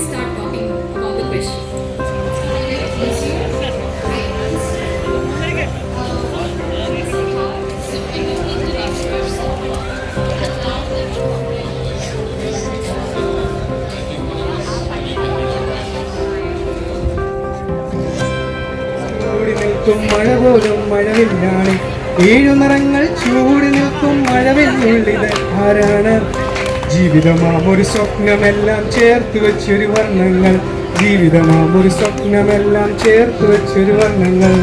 start talking about the question. മഴ പോലും മഴവില്ലാണ്, ഏഴു നിറങ്ങൾ ചൂടി നിൽക്കും മഴവില്ലുള്ളിത് ആരാണ്? ജീവിതമാം ഒരു സ്വപ്നമെല്ലാം ചേർത്ത് വെച്ചൊരു വർണ്ണങ്ങൾ, ജീവിതമാം ഒരു സ്വപ്നമെല്ലാം ചേർത്ത് വെച്ചൊരു വർണ്ണങ്ങൾ.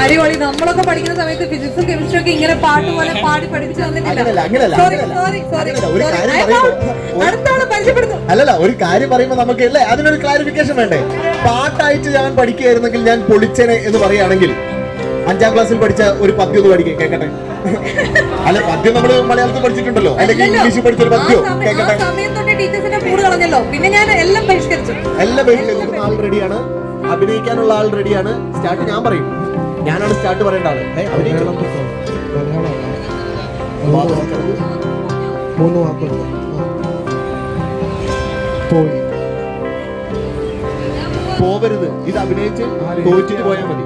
അടിപൊളി. നമ്മളൊക്കെ പഠിക്കുന്ന സമയത്ത് ഫിസിക്സും കെമിസ്ട്രി ഒക്കെ ഇങ്ങനെ പാട്ട് പോലെ പാടി പഠിപ്പിച്ചു അടുത്താണ് പരിചയപ്പെടുന്നു. അല്ലല്ല, ഒരു കാര്യം പറയുമ്പോ നമുക്ക് അല്ലേ അതിനൊരു ക്ലാരിഫിക്കേഷൻ വേണ്ടേ? പാട്ടായിട്ട് ഞാൻ പഠിക്കുകയായിരുന്നെങ്കിൽ ഞാൻ പൊളിച്ചേനെ എന്ന് പറയുകയാണെങ്കിൽ 5ാം ക്ലാസ്സിൽ പഠിച്ച ഒരു പദ്യം ഒന്ന് പഠിക്കേ കേക്കട്ടെ. അല്ല, പദ്യം നമ്മള് മലയാളത്തിൽ പഠിച്ചിട്ടുണ്ടല്ലോ, അല്ലെങ്കിൽ ഇംഗ്ലീഷിൽ പഠിച്ചൊരു പദ്യം കേക്കട്ടെ. പിന്നെ ഞാൻ എല്ലാം പരിഷ്കരിച്ചു. ആൾ റെഡിയാണ്, അഭിനയിക്കാനുള്ള ആൾ റെഡിയാണ്. സ്റ്റാർട്ട് ഞാൻ പറയും, ഞാനാണ് സ്റ്റാർട്ട് പറയേണ്ട ആള്. അഭിനയിക്കണം. 3 വാക്കുകൾ. പോവരുത്. ഇത് അഭിനയിച്ച് തോറ്റിട്ട് പോയാൽ മതി.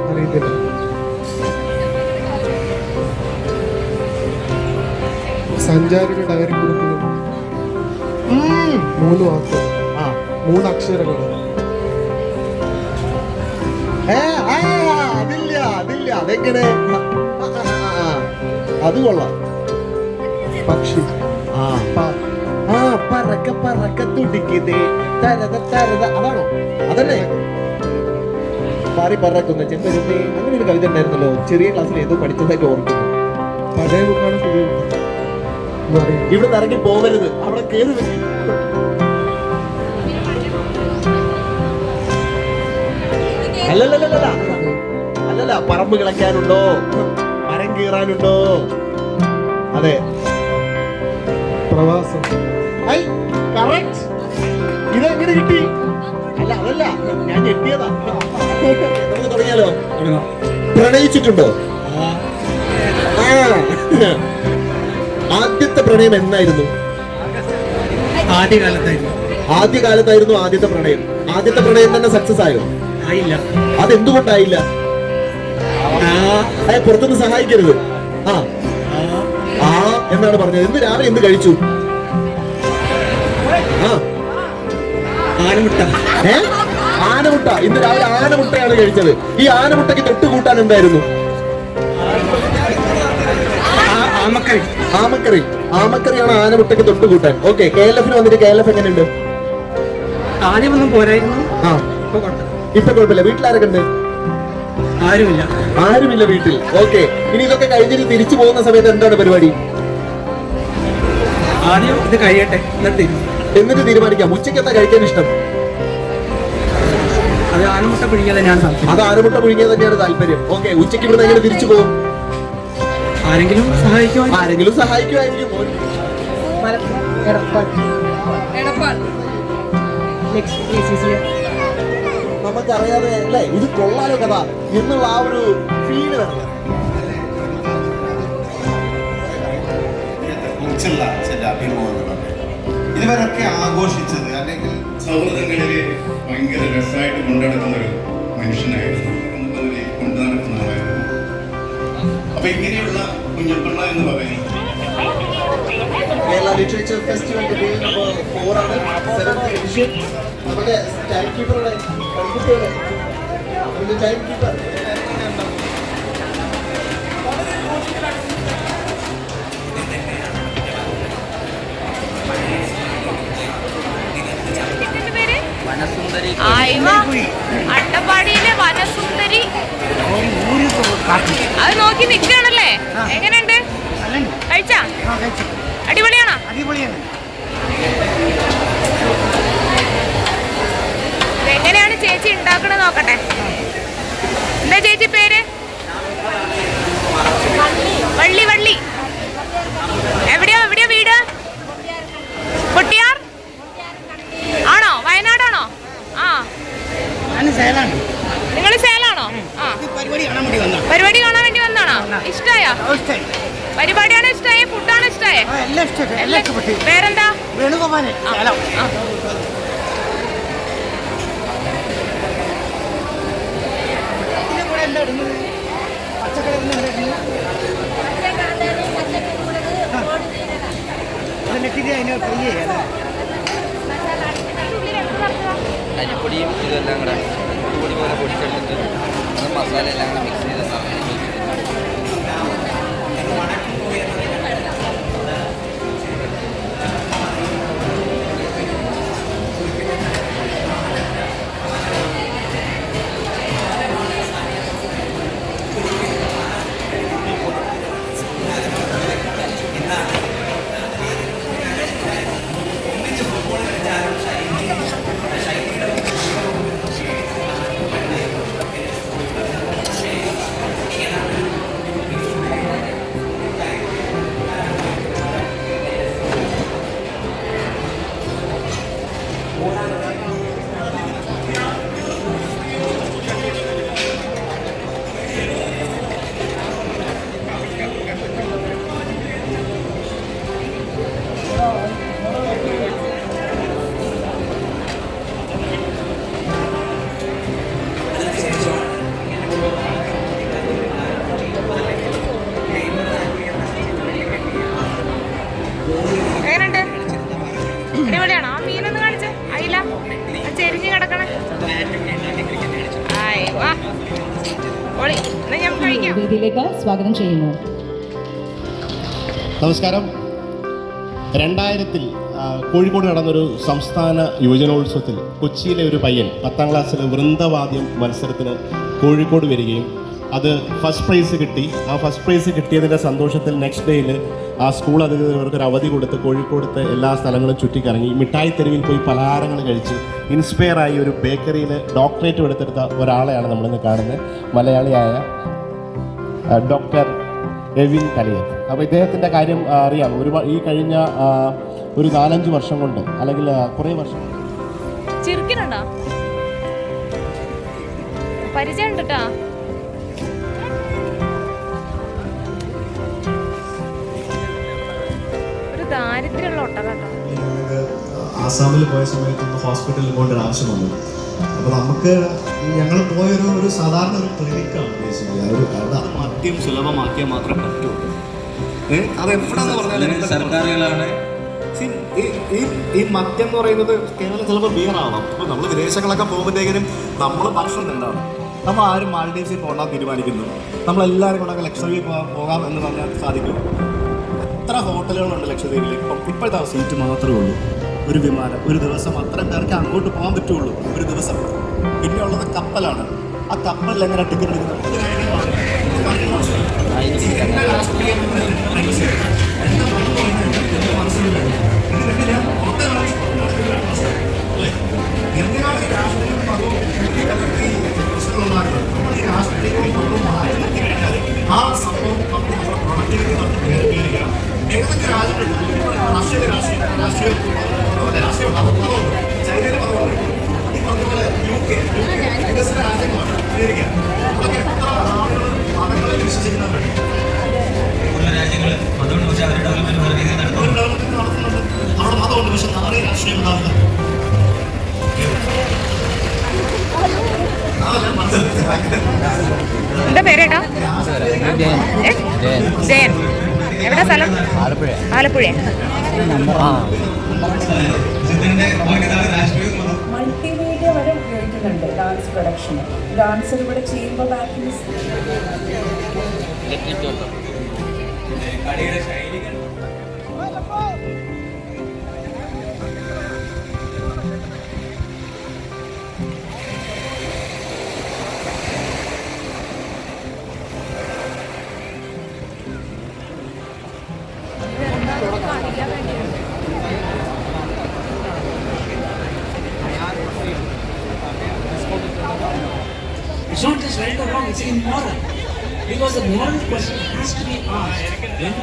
അറിയത്തില്ല. സഞ്ചാരിയുടെ ഡയറി കുറിപ്പിലും 3 വാക്കുകൾ, 3 അക്ഷരങ്ങൾ. അതില്ല. അതെങ്ങനെ? അത് കൊള്ളാം. പക്ഷി. പറക്ക തുടിക്കുന്നേ അതാണോ? അതന്നെ. പാറി പറക്കുന്ന ചെന്തരുന്നേ, അങ്ങനെ ഒരു കവിത ഉണ്ടായിരുന്നല്ലോ, ചെറിയ ക്ലാസ്സിൽ ഏതോ പഠിച്ചതായിട്ട് ഓർക്കുന്നു. പഴയ ബുക്കാണ് പുതിയ. ഇവിടെ ഇറങ്ങി പോവരുത്, അവിടെ കേറി. അല്ലല്ല, പറമ്പ് കിളയ്ക്കാനുണ്ടോ, മരം കീറാനുണ്ടോ? അതെ, പ്രവാസം. ഇതെങ്ങനെ കിട്ടി? അതല്ല, ഞാൻ ഞെട്ടിയതാ. തുടങ്ങിയാലോ? പ്രണയിച്ചിട്ടുണ്ടോ? ആദ്യത്തെ പ്രണയം എന്നായിരുന്നു? ആദ്യകാലത്തായിരുന്നു ആദ്യത്തെ പ്രണയം. ആദ്യത്തെ പ്രണയം തന്നെ സക്സസ് ആയോ? അതെന്തുകൊണ്ടായില്ല? പുറത്തുനിന്ന് സഹായിക്കരുത്. എന്നാണ് പറഞ്ഞത്. ഇന്ന് രാവിലെ എന്ത് കഴിച്ചു? ആനമുട്ട. ഇന്ന് രാവിലെ ആനമുട്ടയാണ് കഴിച്ചത്. ഈ ആനമുട്ടയ്ക്ക് തൊട്ട് കൂട്ടാൻ എന്തായിരുന്നു? ആമക്കറിയാണ് ആനമുട്ടയ്ക്ക് തൊട്ട് കൂട്ടാൻ. ഓക്കെ, KLF വന്നിട്ട് KLF എങ്ങനെയുണ്ട്? ആദ്യമൊന്നും പോരായിരുന്നു. ഇപ്പൊ കുഴപ്പമില്ല. വീട്ടിലാരൊക്കെ ഉണ്ട്? ആരുമില്ല വീട്ടിൽ. ഓക്കെ, ഇനി ഇതൊക്കെ കഴിഞ്ഞിട്ട് തിരിച്ചു പോകുന്ന സമയത്ത് എന്താണ് പരിപാടി? ആദ്യം ഇത് കഴിയട്ടെ, എന്നിട്ട് തീരുമാനിക്കാം. ഉച്ചയ്ക്ക് എന്താ കഴിക്കാൻ ഇഷ്ടം? അത് ആനമുട്ട പുഴുങ്ങിയത് തന്നെയാണ് താല്പര്യം. ഓക്കെ, ഉച്ചയ്ക്ക് ഇവിടുന്ന് എങ്ങനെ തിരിച്ചു പോകും? ആരെങ്കിലും സഹായിക്കുമായിരിക്കും. നമുക്കറിയാതെ അല്ലേ ഇത് കൊള്ളാലോ കഥ എന്നുള്ള ആ ഒരു ഫീല് വരണം. ചില അഭിമുഖങ്ങളൊക്കെ ഇതുവരൊക്കെ ആഘോഷിച്ചത് അല്ലെങ്കിൽ സൗഹൃദങ്ങളിൽ ഭയങ്കര രസമായിട്ട് കൊണ്ടുനടക്കുന്ന ഒരു മനുഷ്യനായിരുന്നു, കൊണ്ടുനടക്കുന്ന ആളായിരുന്നു. അപ്പൊ ഇങ്ങനെയുള്ള കുഞ്ഞപ്പിള്ള എന്ന് പറയുന്നത് കേരള ലിറ്ററേച്ചർ ഫെസ്റ്റിവലിന്റെ ഡേ നമ്പർ 4 ആണ്, 7th എഡിഷൻ. നമ്മുടെ ടൈം കീപ്പറുടെ പഠിക്കുട്ടിയുടെ ടൈം കീപ്പർ അട്ടപ്പാടിയിലെ വനസുന്ദരി. അത് നോക്കി നിൽക്കുകയാണല്ലേ? എങ്ങനെയുണ്ട്? കഴിച്ചാ? അടിപൊളിയാണോ? എങ്ങനെയാണ് ചേച്ചി ഉണ്ടാക്കണത് നോക്കട്ടെ. എന്താ ചേച്ചി പേര്? വള്ളി. എവിടെയാ വീട്? കൊട്ടിയാർ ആണോ? വയനാടാണോ? നിങ്ങൾ സേലാണോ? പരിപാടി കാണാൻ വേണ്ടി വന്നാണോ? ഇഷ്ടായോ? പരിപാടിയാണോ ഇഷ്ടായേ? ഫുഡാണോ ഇഷ്ടായേ? പേരെന്താ? വേണുഗോപാലൻ സ്ഥലം. ഇതിന്റെ കൂടെ എന്താ ഇടുന്നത്? പച്ചക്കറി നെറ്റിന് അതിന് ഫ്രൈ ചെയ്യാം. അരിപ്പൊടിയും ഇതെല്ലാം കൂടെ പൊടി പോലെ പൊടിച്ചെടുത്തിട്ട് മസാല എല്ലാം കൂടെ മിക്സ് ചെയ്ത് അടിപൊളിയാണോ? ആ മീനൊന്ന് കാണിച്ച്. അയില ചെരിഞ്ഞ് കിടക്കണേ. ആയി വാ ഓളി. എന്നാ ഞാൻ കഴിക്കാം. വേദിയിലേക്ക് സ്വാഗതം ചെയ്യുന്നു. നമസ്കാരം. 2000-ൽ കോഴിക്കോട് നടന്നൊരു സംസ്ഥാന യുവജനോത്സവത്തിൽ കൊച്ചിയിലെ ഒരു പയ്യൻ 10ാം ക്ലാസ്സിലെ വൃന്ദവാദ്യം മത്സരത്തിന് കോഴിക്കോട് വരികയും അത് ഫസ്റ്റ് പ്രൈസ് കിട്ടി. ആ ഫസ്റ്റ് പ്രൈസ് കിട്ടിയതിൻ്റെ സന്തോഷത്തിൽ നെക്സ്റ്റ് ഡേയിൽ ആ സ്കൂൾ അധികൃതർക്ക് ഒരു അവധി കൊടുത്ത് കോഴിക്കോടത്തെ എല്ലാ സ്ഥലങ്ങളും ചുറ്റിക്കറങ്ങി മിഠായി തെരുവിൽ പോയി പലഹാരങ്ങൾ കഴിച്ച് ഇൻസ്പയറായി ഒരു ബേക്കറിയിൽ ഡോക്ടറേറ്റ് എടുത്തെടുത്ത ഒരാളെയാണ് നമ്മളിന്ന് കാണുന്നത്. മലയാളിയായ ഡോക്ടർ എവിൻ കലിയത്ത്. അപ്പോൾ ഇദ്ദേഹത്തിൻ്റെ കാര്യം അറിയാം. ഈ കഴിഞ്ഞ ഒരു 4-5 വർഷം കൊണ്ട് അല്ലെങ്കിൽ കുറേ വർഷം ചിരിക്കുന്നുണ്ടോ? പരിചയം ഉണ്ട് കേട്ടോ. ഒരു ദാരിദ്ര്യമുള്ള ഒട്ടകാട്ടോ. ആസാമിൽ പോയ സമയത്തൊന്ന് ഹോസ്പിറ്റലിൽ പോകേണ്ട ഒരു ആവശ്യം വന്നു. അപ്പോൾ നമുക്ക് ഞങ്ങൾ പോയൊരു സാധാരണ ഒരു ക്ലിനിക്കാണ് ബേസിക്കലി. അവിടെ മദ്യം സുലഭമാക്കിയാൽ മാത്രമേ പറ്റൂ. അതെവിടെയെന്ന് പറഞ്ഞാൽ സർക്കാരുകളാണ് ഈ മദ്യം എന്ന് പറയുന്നത് കേവലം ചിലപ്പോൾ ബിയറാവാം. അപ്പോൾ നമ്മൾ വിദേശങ്ങളൊക്കെ പോകുമ്പോഴത്തേക്കിനും നമ്മൾ ഭക്ഷണം എന്താണ്, നമ്മൾ ആരും മാൽഡീവ്സിൽ പോകാൻ തീരുമാനിക്കുന്നു. നമ്മളെല്ലാവരും കൂടെ ലക്ഷദ്വീപിൽ പോകാം എന്ന് പറഞ്ഞാൽ സാധിക്കും. എത്ര ഹോട്ടലുകളുണ്ട് ലക്ഷദ്വീപിൽ. ഇപ്പോഴത്തെ സീറ്റ് മാത്രമേ ഉള്ളൂ. ഒരു വിമാനം ഒരു ദിവസം അത്ര പേർക്ക് അങ്ങോട്ട് പോകാൻ പറ്റുള്ളൂ ഒരു ദിവസം. പിന്നെ ഉള്ളത് കപ്പലാണ്. ആ കപ്പലിൽ എങ്ങനെ ടിക്കറ്റ് എടുക്കുന്നത്? ആ സംഭവം പ്രൊഡക്ടിവിറ്റി ഏതൊക്കെ രാജ്യങ്ങളുണ്ട് രാഷ്ട്രീയം ചൈനയിൽ പദമുണ്ട്. ഈ പദങ്ങള് UK വികസന രാജ്യങ്ങളാണ്. അമേരിക്ക അതൊക്കെ എത്ര ആളുകൾ മതങ്ങളെ വിശ്വസിക്കുന്നുണ്ട്. രാജ്യങ്ങൾ മതമുണ്ട്, പക്ഷേ അവരുടെ ഡെവലപ്മെന്റ് നടത്തുന്നുണ്ട്. അവിടെ മതമുണ്ട്, പക്ഷെ നാളെ രാഷ്ട്രീയം ഉണ്ടാവില്ല. എന്താ പേരേട്ടാ? ജയൻ. എവിടെ സ്ഥലം? ആലപ്പുഴ. മൾട്ടിമീഡിയ വരെ ഉപയോഗിക്കുന്നുണ്ട് ഡാൻസ് പ്രൊഡക്ഷന്. ഡാൻസർ ഇവിടെ ചെയ്യുമ്പോൾ ബാക്കിൽ It's not just right or wrong, it's immoral. Because the moral question has to be asked when